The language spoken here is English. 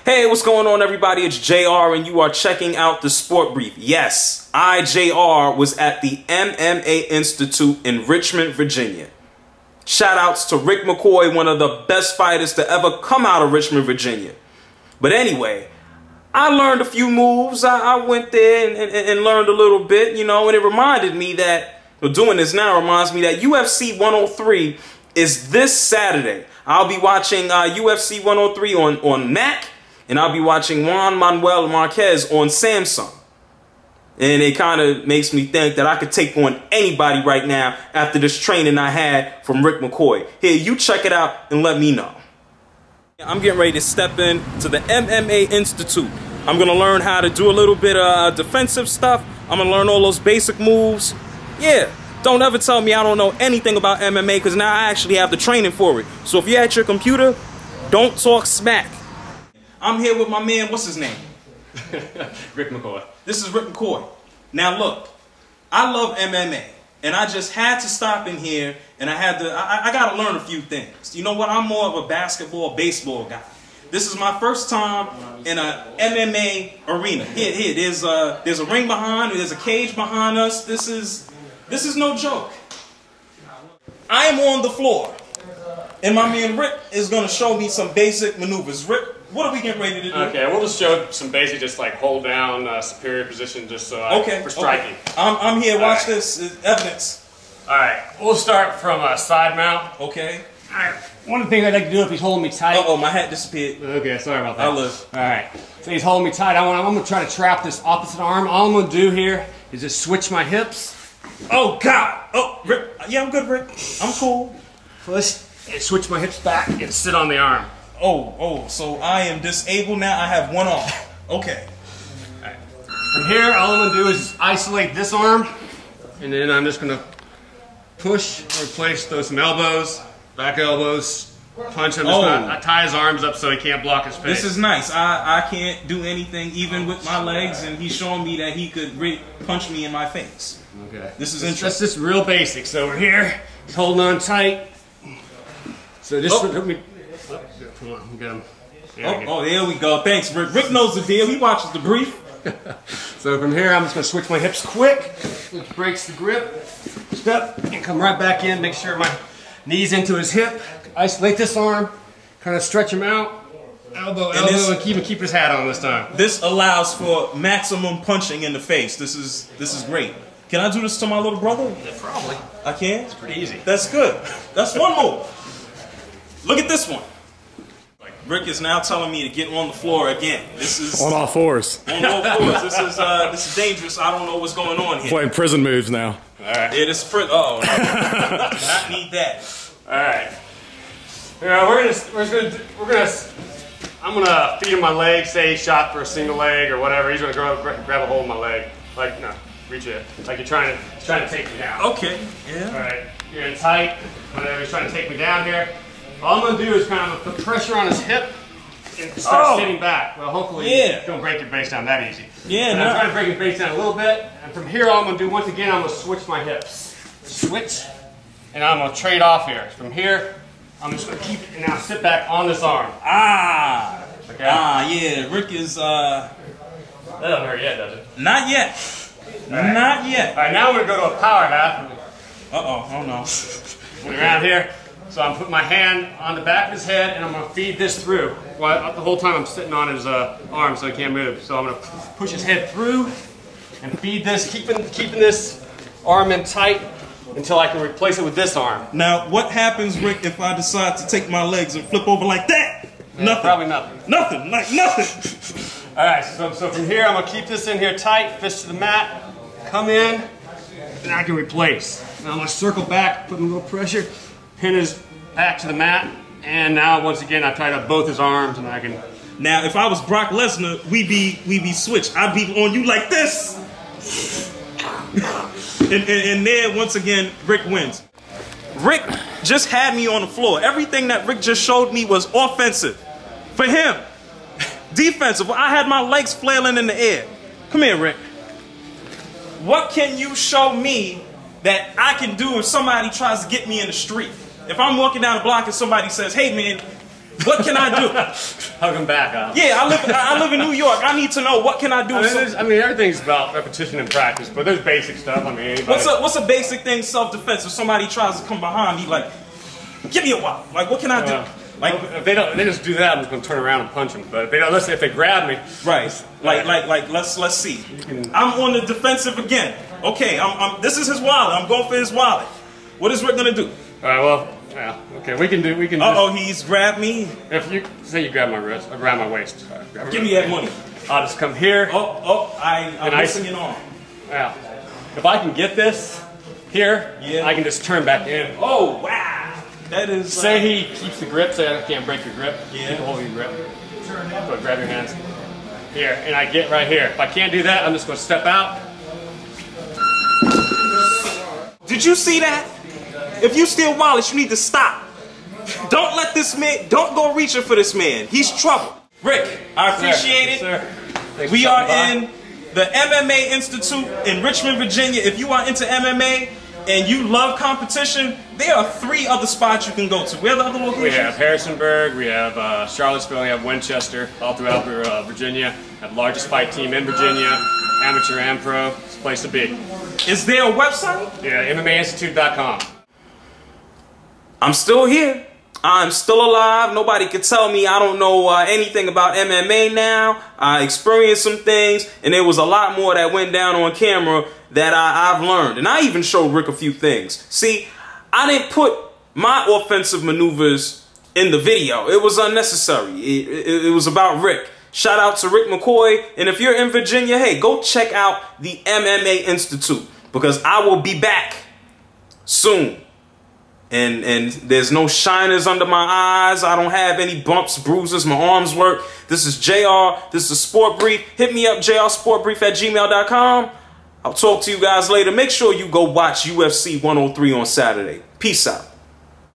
Hey, what's going on, everybody? It's JR, and you are checking out the Sport Brief. Yes, I, JR, was at the MMA Institute in Richmond, Virginia. Shout outs to Rick McCoy, one of the best fighters to ever come out of Richmond, Virginia. But anyway, I learned a few moves. I went there and learned a little bit, you know, and it reminded me that, well, doing this now reminds me that UFC 103 is this Saturday. I'll be watching UFC 103 on Mac, and I'll be watching Juan Manuel Marquez on Samsung. And it kind of makes me think that I could take on anybody right now after this training I had from Rick McCoy. Here, you check it out and let me know. I'm getting ready to step into the MMA Institute. I'm going to learn how to do a little bit of defensive stuff. I'm going to learn all those basic moves. Yeah, don't ever tell me I don't know anything about MMA, because now I actually have the training for it. So if you're at your computer, don't talk smack. I'm here with my man, what's his name? Rick McCoy. This is Rick McCoy. Now look, I love MMA, and I just had to stop in here, and I got to learn a few things. You know what? I'm more of a basketball, baseball guy. This is my first time in a MMA arena. Here, there's a ring behind, there's a cage behind us. This is no joke. I am on the floor, and my man Rick is going to show me some basic maneuvers. Rick, what are we getting ready to do? Okay, we'll just show some basic, just like hold down, superior position, just so for striking. Okay. I'm here. Watch this. Evidence. All right, we'll start from a side mount. Okay. All right. One of the things I'd like to do if he's holding me tight. Uh-oh, my hat disappeared. Okay, sorry about that. I live. All right. So he's holding me tight. I'm going to try to trap this opposite arm. All I'm going to do here is just switch my hips. Oh God. Oh, Rick. Yeah, I'm good, Rick. I'm cool. Push and switch my hips back and sit on the arm. Oh, so I am disabled now. I have one arm. Okay. All right. From here, all I'm going to do is isolate this arm, and then I'm just going to push or replace, throw some elbows, back elbows, punch him. I tie his arms up so he can't block his face. This is nice. I can't do anything even with my legs, and he's showing me that he could punch me in my face. Okay. This is interesting. That's just real basic. So we're here, he's holding on tight. So this took me. Come on, get him. There we go. Thanks, Rick. Rick knows the deal. He watches the brief. So from here, I'm just going to switch my hips quick, which breaks the grip. Step and come right back in. Make sure my knee's into his hip. Isolate this arm. Kind of stretch him out. Elbow, and keep his hat on this time. This allows for maximum punching in the face. This is great. Can I do this to my little brother? Yeah, probably. I can? It's pretty easy. That's good. That's one move. Look at this one. Rick is now telling me to get on the floor again. This is on all fours. On all fours. This is dangerous. I don't know what's going on here. Playing prison moves now. All right. It is prison. Oh, no. Not need that. All right. I'm gonna feed him my leg. Say he shot for a single leg or whatever. He's gonna grab a hold in my leg. Like no, reach it. Like he's trying to take me down. Okay. Yeah. All right. You're in tight. Whatever. He's trying to take me down here. All I'm going to do is kind of put pressure on his hip and start sitting back. Well, hopefully you don't break your base down that easy. Yeah, I'm trying to break his base down a little bit. And from here, all I'm going to do, once again, I'm going to switch my hips. Switch. And I'm going to trade off here. From here, I'm just going to keep it and now sit back on this arm. Okay. Yeah. Rick is, That doesn't hurt yet, does it? Not yet. Right. Not yet. All right, now we're going to go to a power half. Oh no. Around here. So I'm putting my hand on the back of his head, and I'm going to feed this through. Well, the whole time I'm sitting on his arm so he can't move. So I'm going to push his head through and feed this, keeping this arm in tight until I can replace it with this arm. Now, what happens, Rick, if I decide to take my legs and flip over like that? Yeah, nothing. Probably nothing. Nothing. Like nothing. All right, so from here, I'm going to keep this in here tight, fist to the mat, come in, and I can replace. Now I'm going to circle back, put a little pressure, pin his back to the mat, and now once again I tied up both his arms, and I can. Now, if I was Brock Lesnar, we be switched. I'd be on you like this, and there once again Rick wins. Rick just had me on the floor. Everything that Rick just showed me was offensive. For him, defensive. I had my legs flailing in the air. Come here, Rick. What can you show me that I can do if somebody tries to get me in the street? If I'm walking down the block and somebody says, hey man, What can I do? Hug him back, huh? Yeah, I live in New York. I need to know, what can I do? I mean, everything's about repetition and practice, but there's basic stuff. I mean, what's a basic thing, self-defense? If somebody tries to come behind me, like, give me a wallet. Like, what can I do? Like, if they just do that, I'm just gonna turn around and punch them. But if they don't, listen, if they grab me, right? Like, let's see. I'm on the defensive again. Okay, this is his wallet. I'm going for his wallet. What is Rick gonna do? All right, well, yeah, okay, we can. He's grabbed me. If you say you grab my wrist, I grab my waist. Give me that money. I'll just come here. I'm missing an arm. Yeah. If I can get this here, I can just turn back in. Oh wow. That is. Say he keeps the grip. Say I can't break your grip. Yeah. Keep holding your grip. So grab your hands here, and I get right here. If I can't do that, I'm just going to step out. Did you see that? If you steal wallets, you need to stop. Don't let this man. Don't go reaching for this man. He's trouble. Rick, I appreciate it. Sir. We are in the MMA Institute in Richmond, Virginia. If you are into MMA and you love competition, there are 3 other spots you can go to. Where are the other locations? We have Harrisonburg, we have Charlottesville, we have Winchester, all throughout Virginia. We have the largest fight team in Virginia, amateur and pro. It's a place to be. Is there a website? Yeah, MMAinstitute.com. I'm still here. I'm still alive. Nobody could tell me I don't know anything about MMA now. I experienced some things, and there was a lot more that went down on camera that I've learned. And I even showed Rick a few things. See, I didn't put my offensive maneuvers in the video. It was unnecessary. It was about Rick. Shout out to Rick McCoy. And if you're in Virginia, hey, go check out the MMA Institute, because I will be back soon. And there's no shiners under my eyes. I don't have any bumps, bruises. My arms work. This is JR. This is Sport Brief. Hit me up, JRSportBrief@gmail.com. I'll talk to you guys later. Make sure you go watch UFC 103 on Saturday. Peace out.